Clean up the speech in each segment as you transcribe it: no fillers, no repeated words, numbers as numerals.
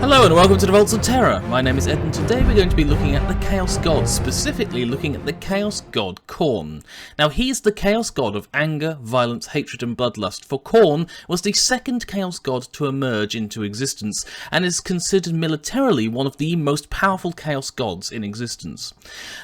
Hello and welcome to the Vaults of Terra. My name is Ed and today we're going to be looking at the Chaos God, specifically looking at the Chaos God Khorne. Now he's the Chaos God of anger, violence, hatred and bloodlust, for Khorne was the second Chaos God to emerge into existence and is considered militarily one of the most powerful Chaos Gods in existence.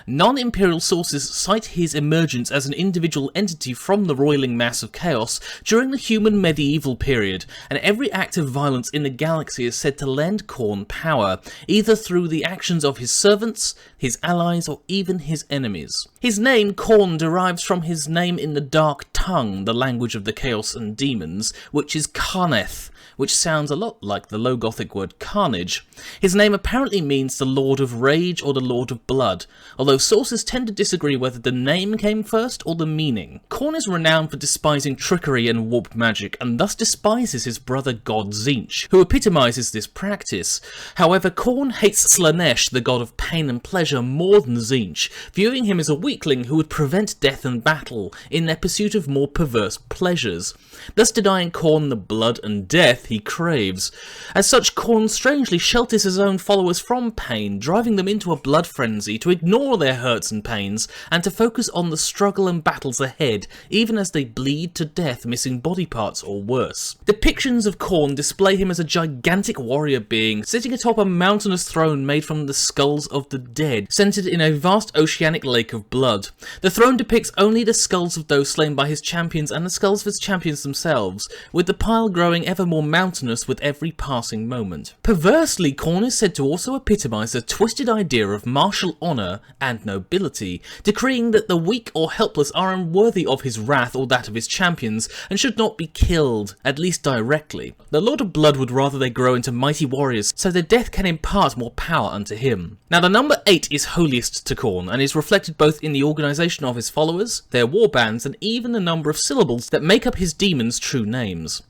Non-imperial sources cite his emergence as an individual entity from the roiling mass of chaos during the human medieval period, and every act of violence in the galaxy is said to lend Khorne power, either through the actions of his servants, his allies, or even his enemies. His name, Khorne, derives from his name in the Dark Tongue, the language of the Chaos and Demons, which is Kharneth, which sounds a lot like the Low Gothic word carnage. His name apparently means the Lord of Rage or the Lord of Blood, although sources tend to disagree whether the name came first or the meaning. Khorne is renowned for despising trickery and warp magic, and thus despises his brother god Tzeentch, who epitomizes this practice. However, Khorne hates Slaanesh, the god of pain and pleasure, more than Tzeentch, viewing him as a weakling who would prevent death and battle in their pursuit of more perverse pleasures, thus denying Khorne the blood and death he craves. As such, Khorne strangely shelters his own followers from pain, driving them into a blood frenzy to ignore their hurts and pains, and to focus on the struggle and battles ahead, even as they bleed to death, missing body parts or worse. Depictions of Khorne display him as a gigantic warrior being, sitting atop a mountainous throne made from the skulls of the dead, centered in a vast oceanic lake of blood. The throne depicts only the skulls of those slain by his champions and the skulls of his champions themselves, with the pile growing ever more mountainous with every passing moment. Perversely, Khorne is said to also epitomize the twisted idea of martial honor and nobility, decreeing that the weak or helpless are unworthy of his wrath or that of his champions, and should not be killed, at least directly. The Lord of Blood would rather they grow into mighty warriors, so their death can impart more power unto him. Now the number 8 is holiest to Khorne, and is reflected both in the organisation of his followers, their warbands, and even the number of syllables that make up his demons' true names.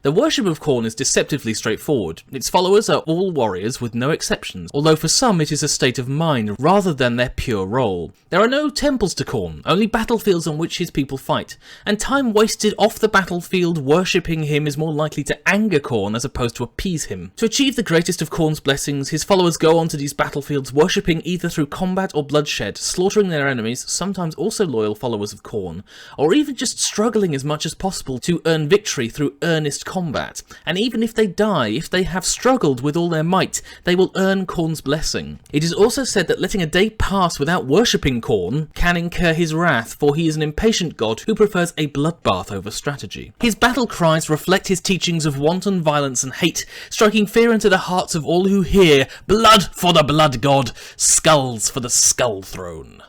The worship of Khorne is deceptively straightforward. Its followers are all warriors with no exceptions, although for some it is a state of mind rather than their pure role. There are no temples to Khorne, only battlefields on which his people fight, and time wasted off the battlefield worshipping him is more likely to anger Khorne as opposed to appease him. To achieve the greatest of Khorne's blessings, his followers go onto these battlefields worshipping either through combat or bloodshed, slaughtering their enemies, sometimes also loyal followers of Khorne, or even just struggling as much as possible to earn victory through earnest combat, and even if they die, if they have struggled with all their might, they will earn Khorne's blessing. It is also said that letting a day pass without worshipping Khorne can incur his wrath, for he is an impatient god who prefers a bloodbath over strategy. His battle cries reflect his teachings of wanton violence and hate, striking fear into the hearts of all who hear, "Blood for the blood god, skulls for the skull throne."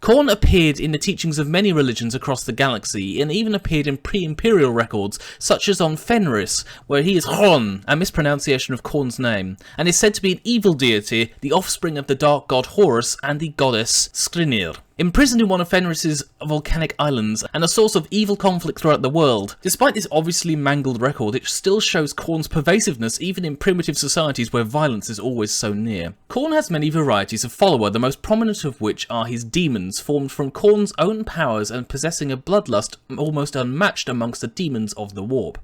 Khorne appeared in the teachings of many religions across the galaxy, and even appeared in pre-imperial records, such as on Fenris, where he is Khorne, a mispronunciation of Khorne's name, and is said to be an evil deity, the offspring of the dark god Horus and the goddess Skrinir. Imprisoned in one of Fenris's volcanic islands, and a source of evil conflict throughout the world. Despite this obviously mangled record, it still shows Khorne's pervasiveness even in primitive societies where violence is always so near. Khorne has many varieties of follower, the most prominent of which are his demons, formed from Khorne's own powers and possessing a bloodlust almost unmatched amongst the demons of the warp.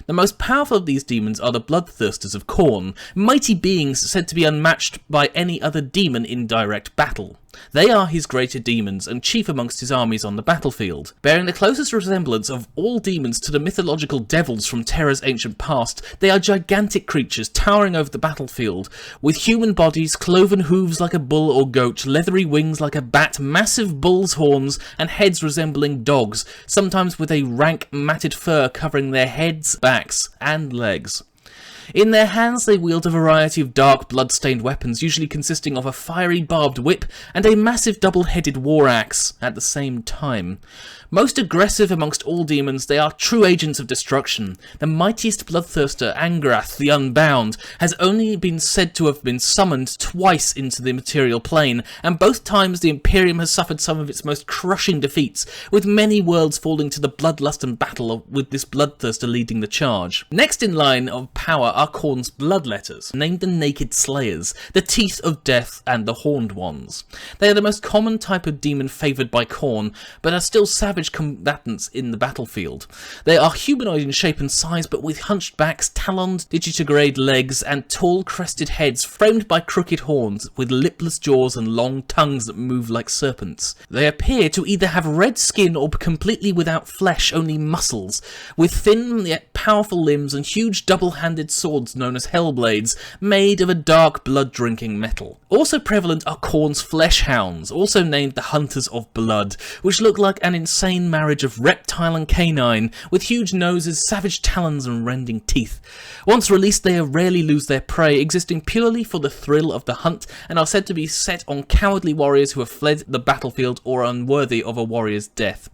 The most powerful of these demons are the bloodthirsters of Khorne, mighty beings said to be unmatched by any other demon in direct battle. They are his greater demons and chief amongst his armies on the battlefield. Bearing the closest resemblance of all demons to the mythological devils from Terra's ancient past, they are gigantic creatures towering over the battlefield, with human bodies, cloven hooves like a bull or goat, leathery wings like a bat, massive bull's horns, and heads resembling dogs, sometimes with a rank matted fur covering their heads, backs, and legs. In their hands they wield a variety of dark blood-stained weapons, usually consisting of a fiery barbed whip and a massive double-headed war axe at the same time. Most aggressive amongst all demons, they are true agents of destruction. The mightiest bloodthirster, Angrath the Unbound, has only been said to have been summoned twice into the material plane, and both times the Imperium has suffered some of its most crushing defeats, with many worlds falling to the bloodlust and battle with this bloodthirster leading the charge. Next in line of power are Khorne's blood letters, named the Naked Slayers, the Teeth of Death, and the Horned Ones. They are the most common type of demon favoured by Khorne, but are still savage combatants in the battlefield. They are humanoid in shape and size, but with hunched backs, taloned, digitigrade legs, and tall crested heads framed by crooked horns, with lipless jaws and long tongues that move like serpents. They appear to either have red skin or completely without flesh, only muscles, with thin yet powerful limbs and huge double-handed swords known as Hellblades, made of a dark blood-drinking metal. Also prevalent are Khorne's flesh hounds, also named the Hunters of Blood, which look like an insane marriage of reptile and canine, with huge noses, savage talons and rending teeth. Once released, they rarely lose their prey, existing purely for the thrill of the hunt, and are said to be set on cowardly warriors who have fled the battlefield or are unworthy of a warrior's death.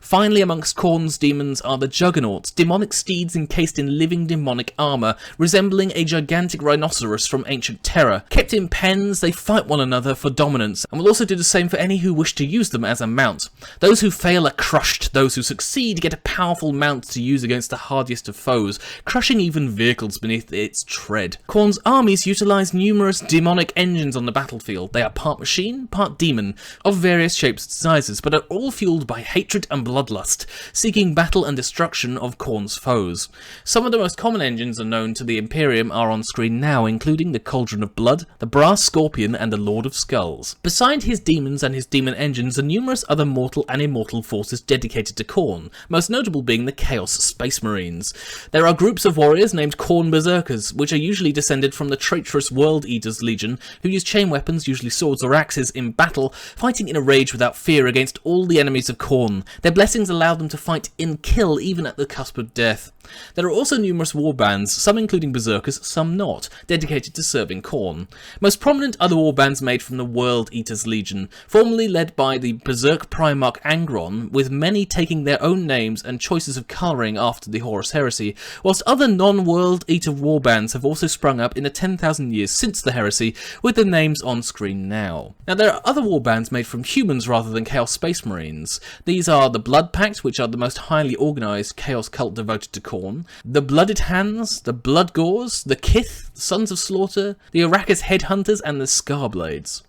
Finally, amongst Khorne's demons are the Juggernauts, demonic steeds encased in living demonic armour, resembling a gigantic rhinoceros from ancient Terra. Kept in pens, they fight one another for dominance, and will also do the same for any who wish to use them as a mount. Those who fail are crushed, those who succeed get a powerful mount to use against the hardiest of foes, crushing even vehicles beneath its tread. Khorne's armies utilise numerous demonic engines on the battlefield. They are part machine, part demon, of various shapes and sizes, but are all fueled by hatred and bloodlust, seeking battle and destruction of Khorne's foes. Some of the most common engines known to the Imperium are on screen now, including the Cauldron of Blood, the Brass Scorpion, and the Lord of Skulls. Beside his demons and his demon engines are numerous other mortal and immortal forces dedicated to Khorne, most notable being the Chaos Space Marines. There are groups of warriors named Khorne Berserkers, which are usually descended from the traitorous World Eaters Legion, who use chain weapons, usually swords or axes, in battle, fighting in a rage without fear against all the enemies of Khorne. Their blessings allow them to fight in kill even at the cusp of death. There are also numerous warbands, some including Berserkers, some not, dedicated to serving Khorne. Most prominent are the warbands made from the World Eaters Legion, formerly led by the Berserk Primarch Angron, with many taking their own names and choices of colouring after the Horus Heresy, whilst other non-World Eater warbands have also sprung up in the 10,000 years since the Heresy, with the names on screen now. Now there are other warbands made from humans rather than Chaos Space Marines. These are the Blood Pact, which are the most highly organised Chaos cult devoted to Khorne, the Blooded Hands, the Blood Gores, the Kith, the Sons of Slaughter, the Arrakis Headhunters, and the Scarblades.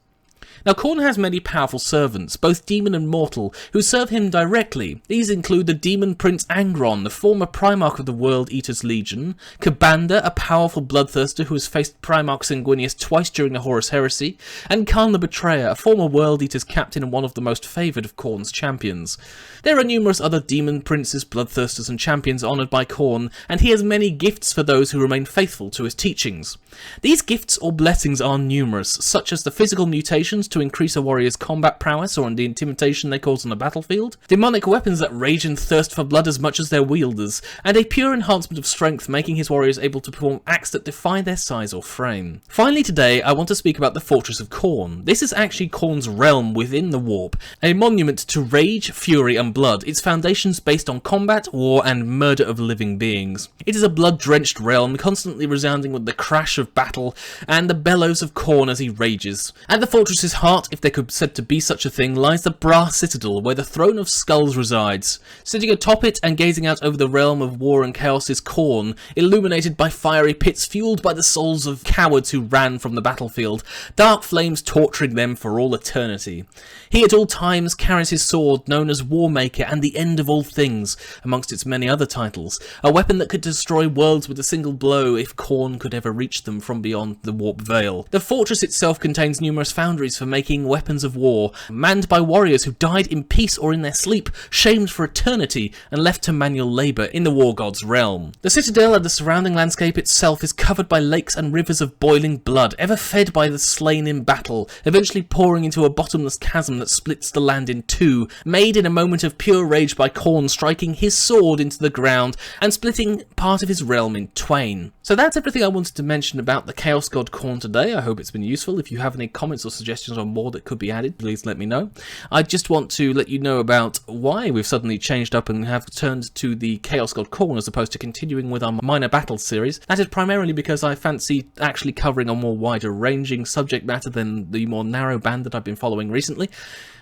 Now, Khorne has many powerful servants, both demon and mortal, who serve him directly. These include the demon prince Angron, the former Primarch of the World Eaters Legion, Kh'bandha, a powerful bloodthirster who has faced Primarch Sanguinius twice during the Horus Heresy, and Khan the Betrayer, a former World Eaters captain and one of the most favoured of Khorne's champions. There are numerous other demon princes, bloodthirsters and champions honoured by Khorne, and he has many gifts for those who remain faithful to his teachings. These gifts or blessings are numerous, such as the physical mutations to increase a warrior's combat prowess or the intimidation they cause on the battlefield, demonic weapons that rage and thirst for blood as much as their wielders, and a pure enhancement of strength, making his warriors able to perform acts that defy their size or frame. Finally today, I want to speak about the Fortress of Khorne. This is actually Khorne's realm within the warp, a monument to rage, fury and blood, its foundations based on combat, war and murder of living beings. It is a blood-drenched realm, constantly resounding with the crash of battle and the bellows of Khorne as he rages. At the fortress's heart, if there could be said to be such a thing, lies the Brass Citadel, where the Throne of Skulls resides. Sitting atop it and gazing out over the realm of war and chaos is Khorne, illuminated by fiery pits fueled by the souls of cowards who ran from the battlefield, dark flames torturing them for all eternity. He at all times carries his sword, known as Warmaker and the End of All Things, amongst its many other titles, a weapon that could destroy worlds with a single blow if Khorne could ever reach them from beyond the warp veil. The fortress itself contains numerous foundries for making weapons of war, manned by warriors who died in peace or in their sleep, shamed for eternity and left to manual labour in the war god's realm. The citadel and the surrounding landscape itself is covered by lakes and rivers of boiling blood, ever fed by the slain in battle, eventually pouring into a bottomless chasm that splits the land in two, made in a moment of pure rage by Khorne striking his sword into the ground and splitting part of his realm in twain. So that's everything I wanted to mention about the Chaos God Khorne today. I hope it's been useful. If you have any comments or suggestions content or more that could be added, please let me know. I just want to let you know about why we've suddenly changed up and have turned to the Chaos God Khorne as opposed to continuing with our minor battles series. That is primarily because I fancy actually covering a more wider ranging subject matter than the more narrow band that I've been following recently,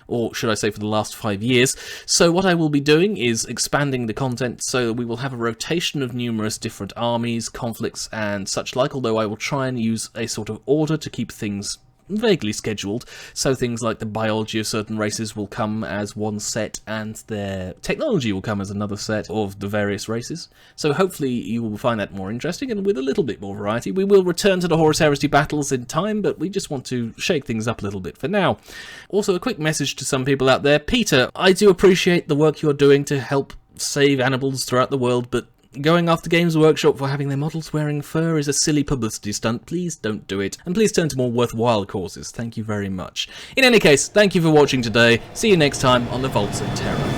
or should I say for the last 5 years. So what I will be doing is expanding the content, so we will have a rotation of numerous different armies, conflicts and such like, although I will try and use a sort of order to keep things vaguely scheduled, so things like the biology of certain races will come as one set and their technology will come as another set of the various races. So hopefully you will find that more interesting, and with a little bit more variety. We will return to the Horus Heresy battles in time, but we just want to shake things up a little bit for now. Also, a quick message to some people out there. Peter, I do appreciate the work you're doing to help save animals throughout the world, but going after Games Workshop for having their models wearing fur is a silly publicity stunt. Please don't do it, and please turn to more worthwhile causes. Thank you very much. In any case, thank you for watching today. See you next time on the Vaults of Terra.